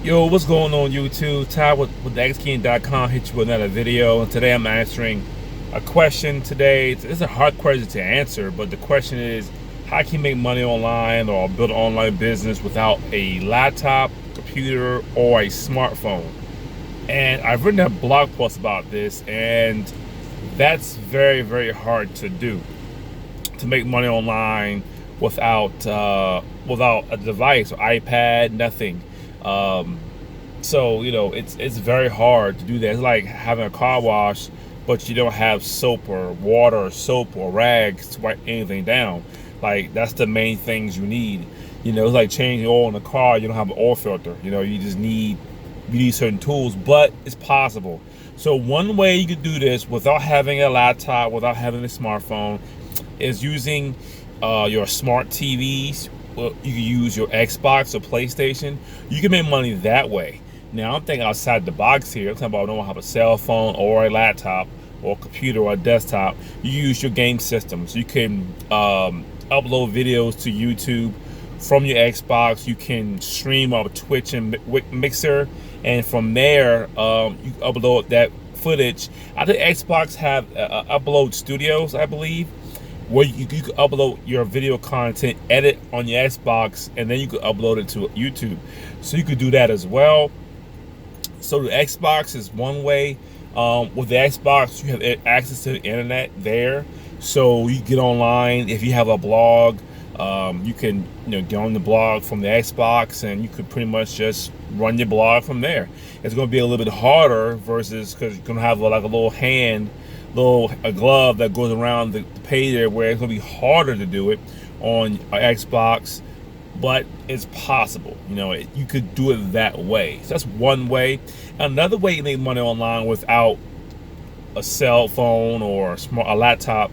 Yo, what's going on YouTube? Ty with TheXKing.com hit you with another video. And today I'm answering a question today. It's a hard question to answer, but the question is, how can you make money online or build an online business without a laptop, computer, or a smartphone? And I've written a blog post about this, and that's very, very hard to do. To make money online without a device or iPad, nothing. Um, so it's very hard to do that. It's like having a car wash, but you don't have soap or water or soap or rags to wipe anything down. Like that's the main things you need. It's like changing oil in a car. You don't have an oil filter. You need certain tools, but it's possible. So one way you could do this without having a laptop, without having a smartphone, is using your smart TVs. Well, you can use your Xbox or PlayStation. You can make money that way. Now I'm thinking outside the box here. I'm talking about I don't have a cell phone or a laptop or a computer or a desktop. You use your game system. So you can upload videos to YouTube from your Xbox. You can stream on Twitch and Mixer, and from there you upload that footage. I think Xbox have upload studios, I believe, where you can upload your video content, edit on your Xbox, and then you can upload it to YouTube. So you could do that as well. So the Xbox is one way. With the Xbox, you have access to the internet there. So you get online. If you have a blog, you can get on the blog from the Xbox, and you could pretty much just run your blog from there. It's going to be a little bit harder versus because you're going to have like a a glove that goes around the page there, where it's going to be harder to do it on Xbox, but it's possible. You could do it that way. So that's one way. Another way you make money online without a cell phone or a laptop,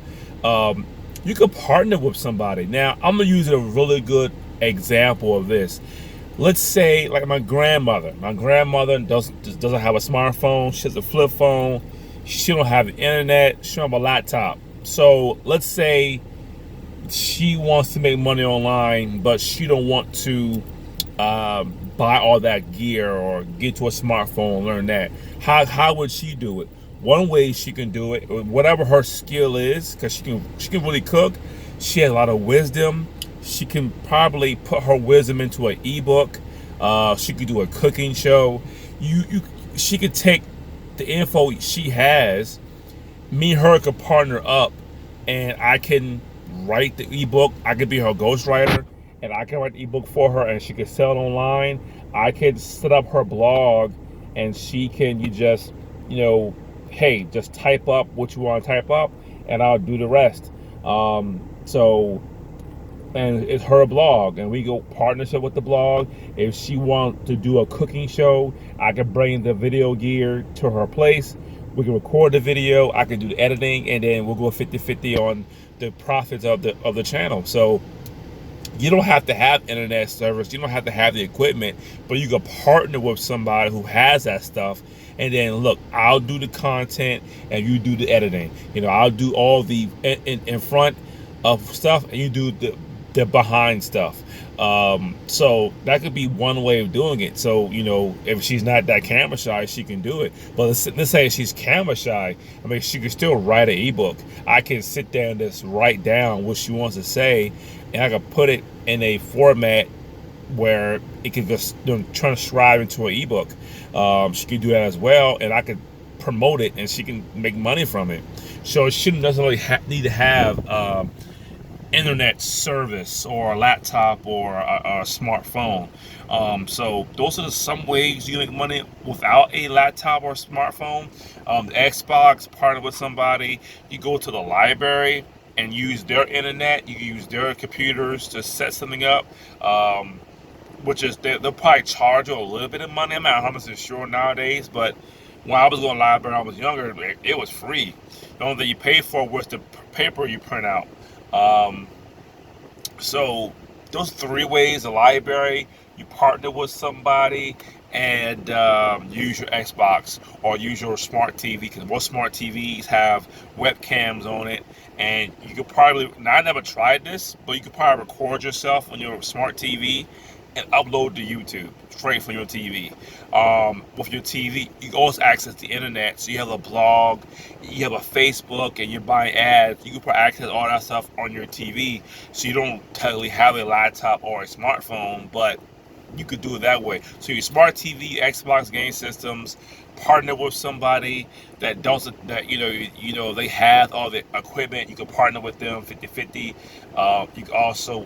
you could partner with somebody. Now I'm gonna use a really good example of this. Let's say like my grandmother doesn't have a smartphone. She has a flip phone. She don't have the internet. She don't have a laptop. So let's say she wants to make money online, but she don't want to buy all that gear or get to a smartphone and learn that. How would she do it? One way she can do it, whatever her skill is, because she can really cook. She has a lot of wisdom. She can probably put her wisdom into an ebook. She could do a cooking show. She could take the info she has. Me and her could partner up, and I can write the ebook. I could be her ghostwriter, and I can write the ebook for her, and she can sell it online. I can set up her blog, and she can hey, just type up what you want to type up, and I'll do the rest. And it's her blog, and we go partnership with the blog. If she wants to do a cooking show, I can bring the video gear to her place. We can record the video. I can do the editing, and then we'll go 50-50 on the profits of the channel. So you don't have to have internet service. You don't have to have the equipment, but you can partner with somebody who has that stuff. And then look, I'll do the content and you do the editing. I'll do all the in front of stuff, and you do the behind stuff. So that could be one way of doing it. So if she's not that camera shy, she can do it. But let's say she's camera shy. I mean, she can still write an ebook. I can sit there and just write down what she wants to say, and I can put it in a format where it can just transcribe into an ebook. She can do that as well, and I could promote it, and she can make money from it. So she shouldn't necessarily need to have internet service or a laptop or a smartphone. So those are some ways you can make money without a laptop or smartphone. The Xbox, partner with somebody. You go to the library and use their internet. You can use their computers to set something up. Which is they'll probably charge you a little bit of money. I'm not 100% sure nowadays, but when I was going to the library when I was younger, it was free. The only thing you paid for was the paper you print out. So those three ways: the library, you partner with somebody, and use your Xbox or use your smart TV, because most smart TVs have webcams on it, and you could probably, now I never tried this, but you could probably record yourself on your smart TV and upload to YouTube straight from your TV. With your TV, you can also access the internet. So you have a blog, you have a Facebook, and you're buying ads. You can access all that stuff on your TV. So you don't technically have a laptop or a smartphone, but you could do it that way. So your smart TV, Xbox game systems, partner with somebody that doesn't, that they have all the equipment. You can partner with them 50-50. You can also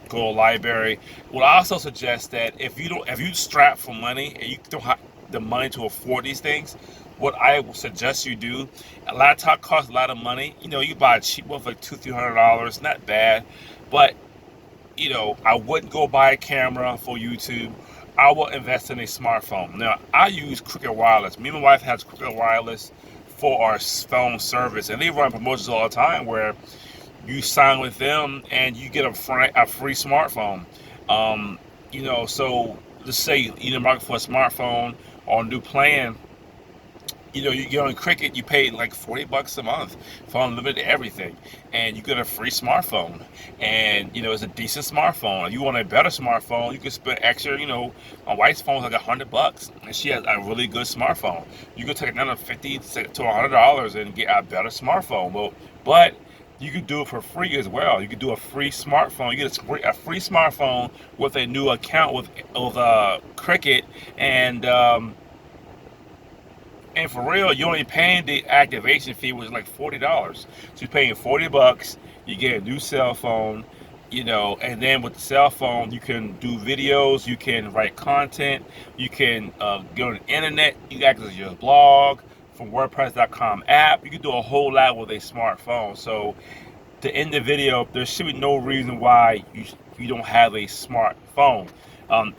go to a library. Well, I also suggest that if you strap for money and you don't have the money to afford these things, what I would suggest you do, a laptop costs a lot of money. You buy a cheap one for like $200-300, not bad, but I wouldn't go buy a camera for YouTube. I will invest in a smartphone. Now, I use Cricket Wireless. Me and my wife has Cricket Wireless for our phone service, and they run promotions all the time where you sign with them and you get a free smartphone. So let's say you're market for a smartphone or a new plan. You get on Cricket, you pay like $40 a month for unlimited everything, and you get a free smartphone. And it's a decent smartphone. If you want a better smartphone, you can spend extra. My wife's phone is like $100, and she has a really good smartphone. You can take another $50 to $100 and get a better smartphone. But you could do it for free as well. You could do a free smartphone. You get a free smartphone with a new account with Cricket, and for real, you're only paying the activation fee, which is like $40. So you're paying $40, you get a new cell phone, and then with the cell phone, you can do videos, you can write content, you can go on the internet, you can access your blog from WordPress.com app. You can do a whole lot with a smartphone. So to end the video, there should be no reason why you don't have a smartphone.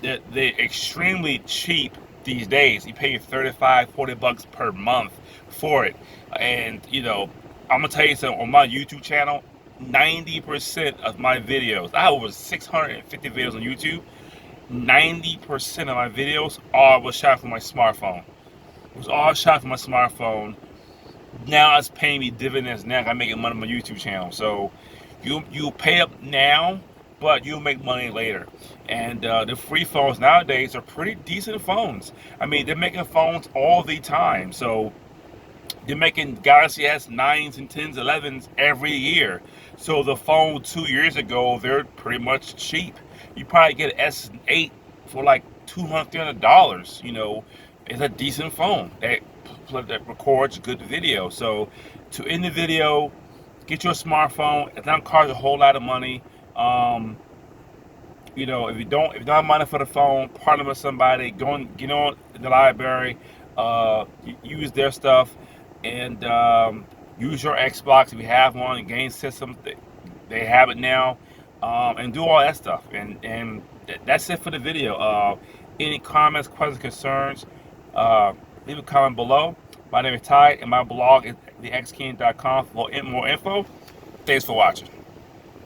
They're extremely cheap these days. You pay $35-40 per month for it. And I'm gonna tell you something, on my YouTube channel, 90% of my videos, I have over 650 videos on YouTube. 90% of my videos was shot from my smartphone. It was all shot from my smartphone. Now it's paying me dividends. Now I'm making money on my YouTube channel. So you pay up now, but you'll make money later. And the free phones nowadays are pretty decent phones. I mean, they're making phones all the time. So they're making Galaxy S9s and 10s, 11s every year. So the phone 2 years ago, they're pretty much cheap. You probably get an S8 for like $200-300. It's a decent phone that records good video. So to end the video, get your smartphone. It doesn't cost a whole lot of money. If you don't have money for the phone, partner with somebody, get on the library, use their stuff, and use your Xbox if you have one, game system, they have it now, and do all that stuff. And that's it for the video. Any comments, questions, concerns, leave a comment below. My name is Ty, and my blog is thexking.com for more info. Thanks for watching.